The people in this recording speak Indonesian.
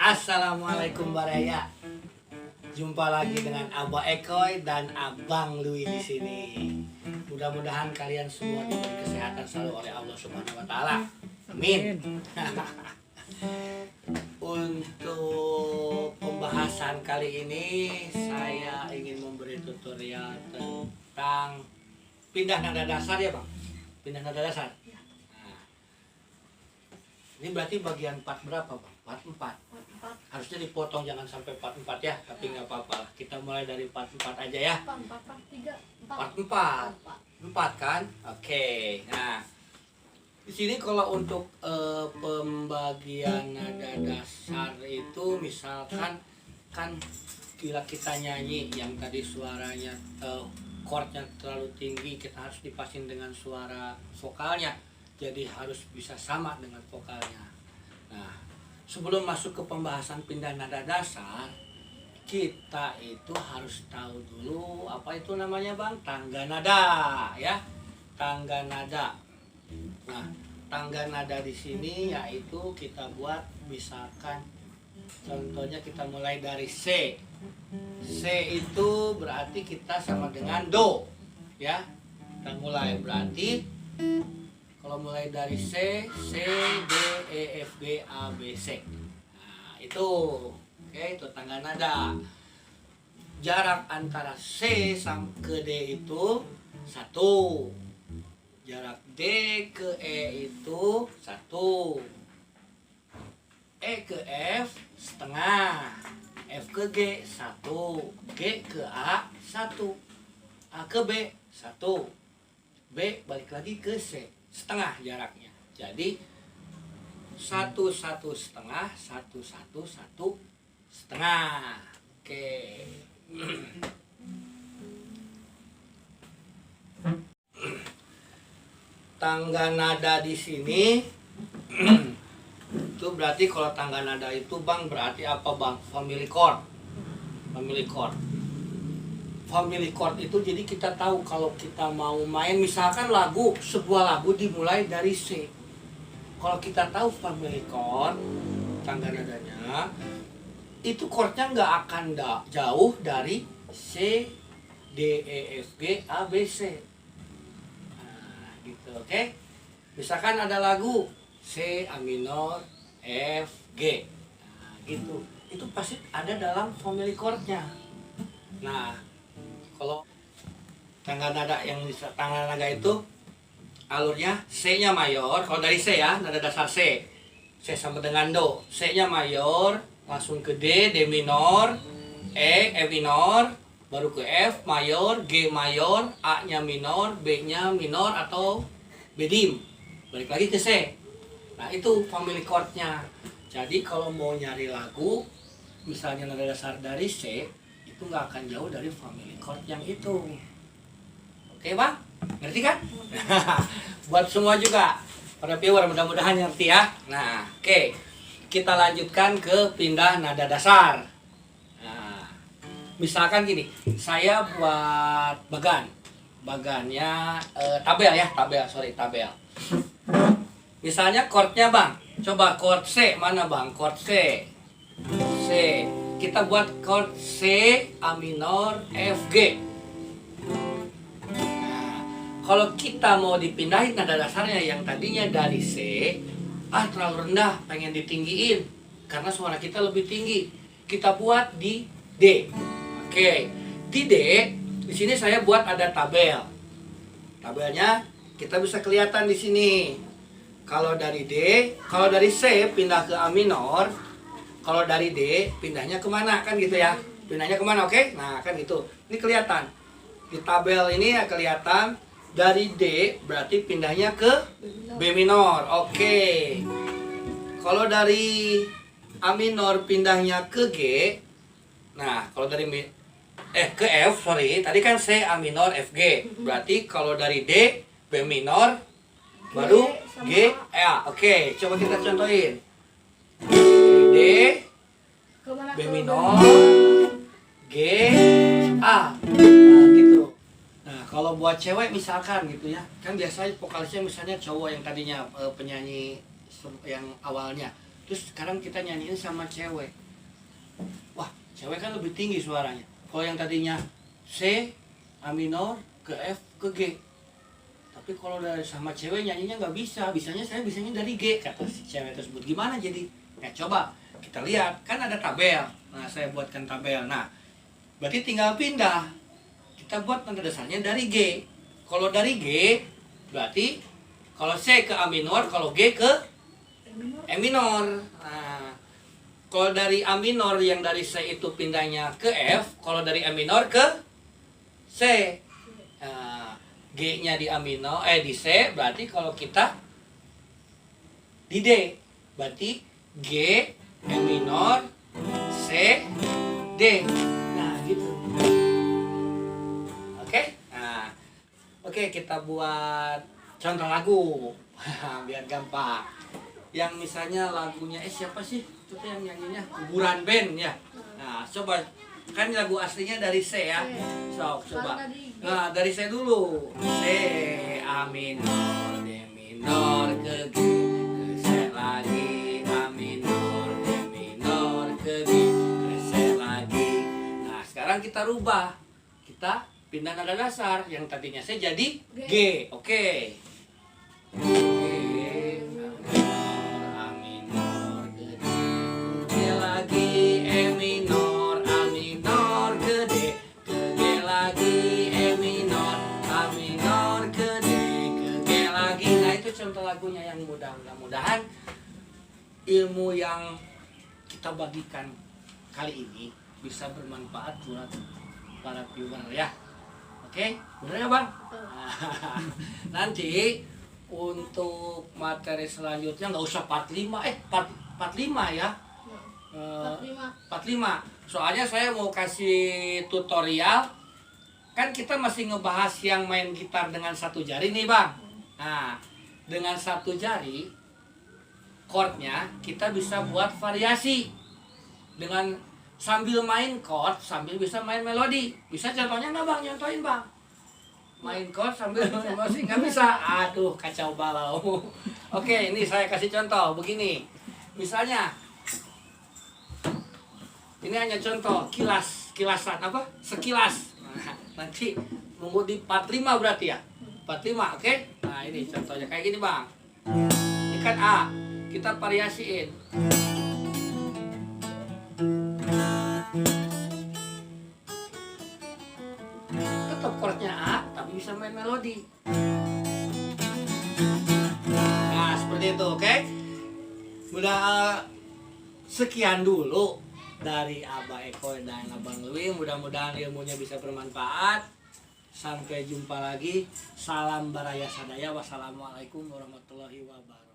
Assalamualaikum Baraya. Jumpa lagi dengan Abah Ekoy dan Abang Lui di sini. Mudah-mudahan kalian semua diberi kesehatan selalu oleh Allah Subhanahu wa taala. Amin. Untuk pembahasan kali ini saya ingin memberi tutorial tentang pindah nada dasar ya, Bang. Pindah nada dasar. Nah, ini berarti bagian part berapa, Bang? Part 4. Harusnya dipotong, jangan sampai part 4 ya, tapi nggak apa-apa. Kita mulai dari part 4 aja ya. Part 4. 4 kan? Oke. Nah, di sini kalau untuk pembagian nada dasar itu misalkan kan bila kita nyanyi yang tadi suaranya chordnya terlalu tinggi, kita harus dipasin dengan suara vokalnya. Jadi harus bisa sama dengan vokalnya. Nah, sebelum masuk ke pembahasan pindah nada dasar, kita itu harus tahu dulu apa itu namanya, Bang? Tangga nada ya. Tangga nada. Nah, tangga nada di sini yaitu kita buat misalkan contohnya kita mulai dari C. C itu berarti kita sama dengan Do ya. Kita mulai berarti kalau mulai dari C, C, D, E, F, G, A, B, C. Nah, itu. Oke, itu tangga nada. Jarak antara C sampai ke D itu 1. Jarak D ke E itu 1. E ke F setengah. F ke G 1. G ke A 1. A ke B 1. B balik lagi ke C. Setengah jaraknya. Jadi 1 1 setengah, 1 1 1 setengah. Oke. Tangga nada di sini itu berarti kalau tangga nada itu, Bang, berarti apa, Bang? Family chord. Family chord. Family chord itu jadi kita tahu kalau kita mau main misalkan lagu, sebuah lagu dimulai dari C. Kalau kita tahu family chord, tangga nadanya, itu chordnya nggak akan jauh dari C, D, E, F, G, A, B, C. Nah, gitu, oke? Misalkan ada lagu C, A minor, F, G. Nah, gitu. Itu pasti ada dalam family chordnya. Nah, kalau tangga nada yang tangga nada itu alurnya C-nya mayor. Kalau dari C ya, nada dasar C. C sama dengan Do. C-nya mayor, langsung ke D, D minor, E, E minor, baru ke F mayor, G mayor, A-nya minor, B-nya minor atau B dim. Balik lagi ke C. Nah, itu family chord-nya. Jadi kalau mau nyari lagu, misalnya nada dasar dari C, itu nggak akan jauh dari family chord yang itu. Oke, Bang? Ngerti kan? Buat semua juga para viewer mudah-mudahan ngerti ya. Nah, oke. Kita lanjutkan ke pindah nada dasar. Nah, misalkan gini, saya buat bagan. Bagannya tabel ya, tabel. Misalnya chordnya, Bang. Coba chord C mana, Bang? Chord C. C. Kita buat chord C, A minor, F, G. Nah, kalau kita mau dipindahin nada dasarnya yang tadinya dari C, terlalu rendah, pengen ditinggiin karena suara kita lebih tinggi. Kita buat di D. Oke, di D, di sini saya buat ada tabel. Tabelnya kita bisa kelihatan di sini. Kalau dari D, kalau dari C pindah ke A minor. Kalau dari D, pindahnya kemana? Kan gitu ya. Pindahnya kemana, oke? Nah, kan gitu. Ini kelihatan. Di tabel ini ya kelihatan. Dari D, berarti pindahnya ke B minor. Oke. Kalau dari A minor, pindahnya ke G. Nah, kalau dari ke F, sorry. Tadi kan C, A minor, F, G. Berarti kalau dari D, B minor, baru G, E. Oke, coba kita contohin. D, B minor, G, A. Nah, gitu. Nah, kalau buat cewek misalkan gitu ya. Kan biasanya vokalisnya misalnya cowok yang tadinya penyanyi yang awalnya. Terus sekarang kita nyanyiin sama cewek. Wah, cewek kan lebih tinggi suaranya. Kalau yang tadinya C, A minor, ke F, ke G. Tapi kalau dari sama cewek nyanyinya nggak bisa. Saya bisanya dari G, kata si cewek tersebut. Gimana jadi? Ya coba kita lihat, kan ada tabel. Nah, saya buatkan tabel. Nah, berarti tinggal pindah. Kita buat nada dasarnya dari G. Kalau dari G, berarti kalau C ke A minor, kalau G ke E minor. Nah, kalau dari A minor yang dari C itu pindahnya ke F, kalau dari E minor ke C. Nah, G-nya di A minor, di C, berarti kalau kita di D, berarti G, E minor, C, D. Nah, gitu. Oke? Nah, oke, kita buat contoh lagu. Biar gampang. Yang misalnya lagunya siapa sih? Itu yang nyanyinya Kuburan Band ya. Nah, coba kan lagu aslinya dari C ya. Coba. Nah, dari C dulu. C, A minor, D minor, ke G, ke C lagi, A minor, D minor, ke G, ke C lagi. Nah, sekarang kita rubah. Kita pindah nada dasar. Yang tadinya C jadi G. Oke. Contoh lagunya yang mudah-mudahan ilmu yang kita bagikan kali ini bisa bermanfaat buat para viewer ya. Oke, benar ya Bang? Nanti untuk materi selanjutnya nggak usah part 5, part 5 ya. 45. Soalnya saya mau kasih tutorial. Kan kita masih ngebahas yang main gitar dengan satu jari nih Bang. Nah, dengan satu jari chordnya kita bisa buat variasi dengan sambil main chord sambil bisa main melodi. Bisa contohnya nggak Bang? Contohin Bang. Main chord sambil main melodi nggak bisa. Aduh, kacau balau. Oke, ini saya kasih contoh begini. Misalnya ini hanya contoh kilasan apa? Sekilas. Nah, nanti nunggu di part 5 berarti ya. Part 5, oke? Nah, ini contohnya kayak gini, Bang. Ini kan A. Kita variasiin. Tetap chordnya A, tapi bisa main melodi. Nah, seperti itu, oke? Udah sekian dulu dari Abah Eko dan Abang Lui. Mudah-mudahan ilmunya bisa bermanfaat. Sampai jumpa lagi. Salam Baraya Sadaya. Wassalamualaikum warahmatullahi wabarakatuh.